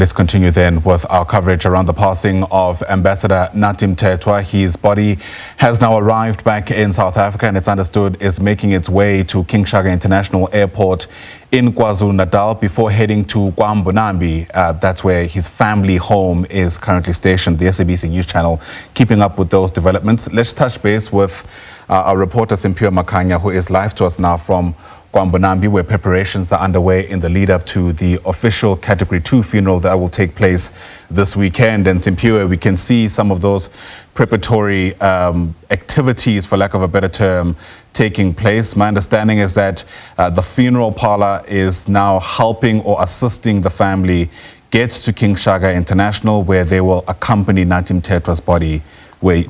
let's continue then with our coverage around the passing of Ambassador Nathi Mthethwa. His body has now arrived back in South Africa and it's understood is making its way to King Shaka International Airport in KwaZulu-Natal before heading to Nambi. That's where his family home is currently stationed. The SABC News Channel keeping up with those developments. Let's touch base with our reporter Simpiwe Makanya, who is live to us now from Nambi, where preparations are underway in the lead up to the official Category 2 funeral that will take place this weekend. And Simpiwe, we can see some of those preparatory activities, for lack of a better term, taking place. My understanding is that the funeral parlor is now helping or assisting the family get to King Shaka International, where they will accompany Nathi Mthethwa's body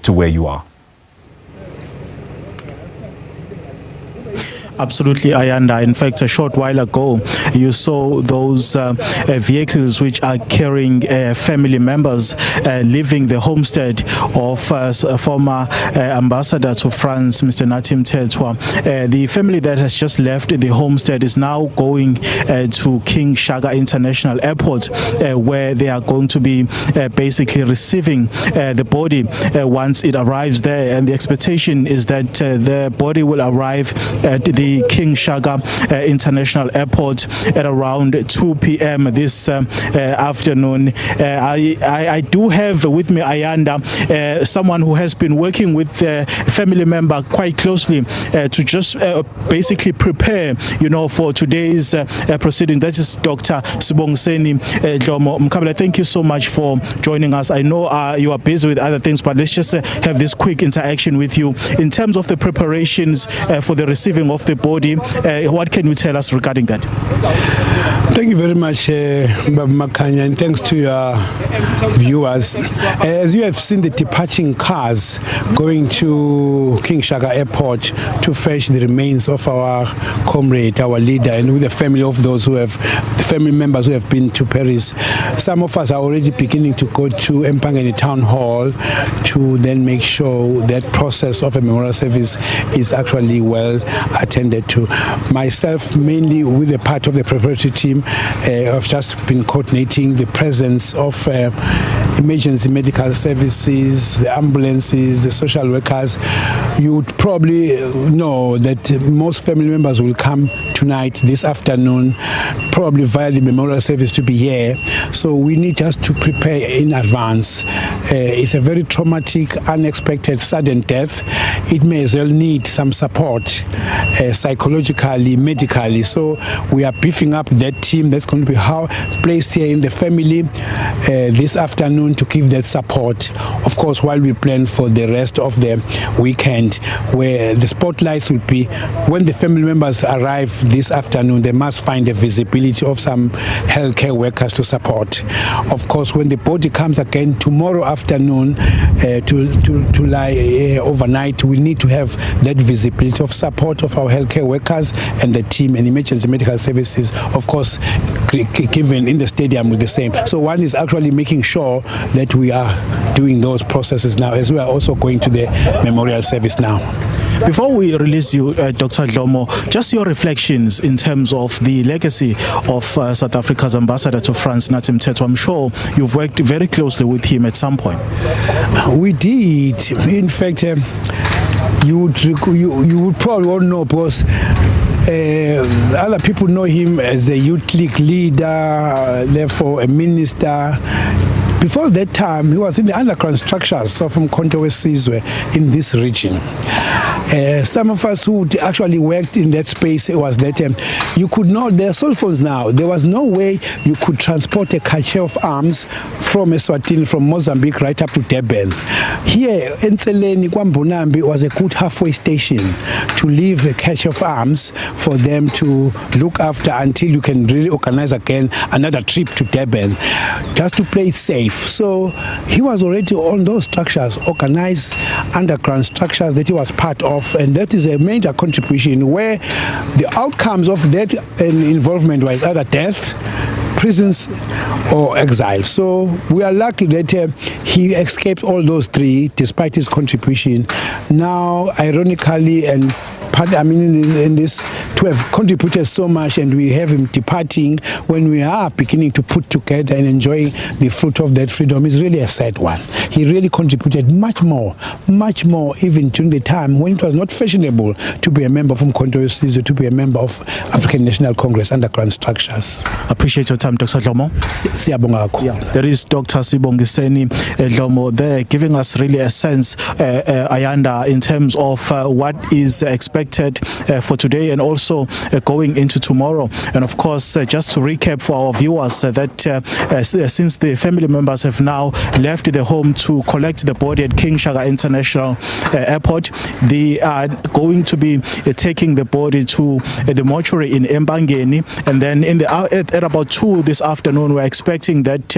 to where you are. Absolutely, Ayanda. In fact, a short while ago, you saw those vehicles which are carrying family members leaving the homestead of former ambassador to France, Mr. Nathi Mthethwa. The family that has just left the homestead is now going to King Shaka International Airport, where they are going to be basically receiving the body once it arrives there. And the expectation is that the body will arrive at the King Shaka International Airport at around 2 p.m. this afternoon. I do have with me, Ayanda, someone who has been working with a family member quite closely to just basically prepare, for today's proceeding. That is Dr. Sibongiseni Dlomo. Mkabela, thank you so much for joining us. I know you are busy with other things, but let's just have this quick interaction with you. In terms of the preparations for the receiving of the body, what can you tell us regarding that? Thank you very much, Babu Makanya, and thanks to your viewers. As you have seen the departing cars going to King Shaka Airport to fetch the remains of our comrade, our leader, and with the family of those the family members who have been to Paris. Some of us are already beginning to go to Empangeni Town Hall to then make sure that process of a memorial service is actually well attended to. Myself, mainly with a part of the preparatory team, I've just been coordinating the presence of emergency medical services, the ambulances, the social workers. You would probably know that most family members will come tonight, this afternoon, probably via the memorial service to be here. So we need just to prepare in advance. It's a very traumatic, unexpected, sudden death. It may as well need some support, psychologically, medically. So we are beefing up that team that's going to be placed here in the family this afternoon to give that support. Of course, while we plan for the rest of the weekend, where the spotlights will be when the family members arrive this afternoon, they must find a visibility of some healthcare workers to support. Of course, when the body comes again tomorrow afternoon to lie overnight, we need to have that visibility of support of our healthcare workers and the team and emergency medical services, of course, given in the stadium with the same. So one is actually making sure that we are doing those processes now, as we are also going to the memorial service now. Before we release you, Dr. Dlomo, just your reflections in terms of the legacy of South Africa's ambassador to France, Nathi Mthethwa. I'm sure you've worked very closely with him at some point. We did. In fact, you would probably all know, because other people know him as a youth league leader, therefore a minister. Before that time, he was in the underground structures of Mkhonto Wesizwe in this region. Some of us who actually worked in that space was that you could not, there are cell phones now. There was no way you could transport a cache of arms from Eswatini, from Mozambique, right up to Durban. Here, Nseleni, KwaMbonambi was a good halfway station to leave a cache of arms for them to look after until you can really organize again another trip to Durban, just to play it safe. So he was already on those structures, organized underground structures that he was part of, and that is a major contribution where the outcomes of that involvement was either death, prisons or exile. So we are lucky that he escaped all those three despite his contribution. Now, ironically, and in this, to have contributed so much, and we have him departing when we are beginning to put together and enjoy the fruit of that freedom is really a sad one. He really contributed much more, even during the time when it was not fashionable to be a member of Umkhonto weSizwe, to be a member of African National Congress underground structures. Appreciate your time, Dr. Dlomo. Siyabonga kakhulu. There is Dr. Sibongiseni Dlomo there giving us really a sense, Ayanda, in terms of what is expected for today and also going into tomorrow. And of course, just to recap for our viewers, that since the family members have now left the home to collect the body at King Shaka International Airport, they are going to be taking the body to the mortuary in Embangeni, and then at about 2 this afternoon, we're expecting that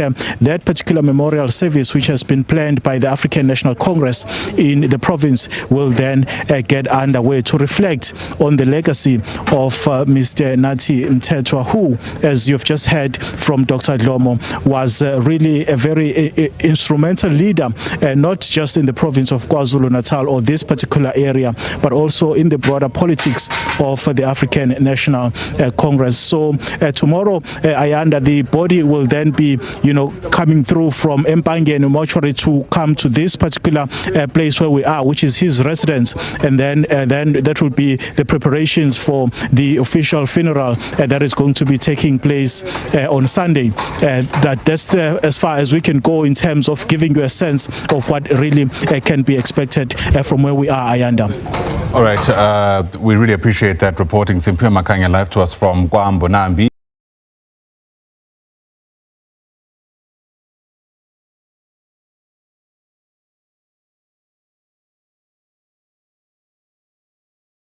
that particular memorial service, which has been planned by the African National Congress in the province, will then get underway to reflect on the legacy of Mr. Nathi Mthethwa, who, as you've just heard from Dr. Dlomo, was really a very instrumental leader, not just in the province of KwaZulu-Natal or this particular area, but also in the broader politics of the African National Congress. So tomorrow, Ayanda, the body will then be, coming through from Mpangeni mortuary to come to this particular place where we are, which is his residence, and then that will be the preparations for the official funeral that is going to be taking place on Sunday. That's as far as we can go in terms of giving you a sense of what really can be expected from where we are, Ayanda. All right, we really appreciate that reporting. Simphiwe Makhanya live to us from KwaZulu-Natal.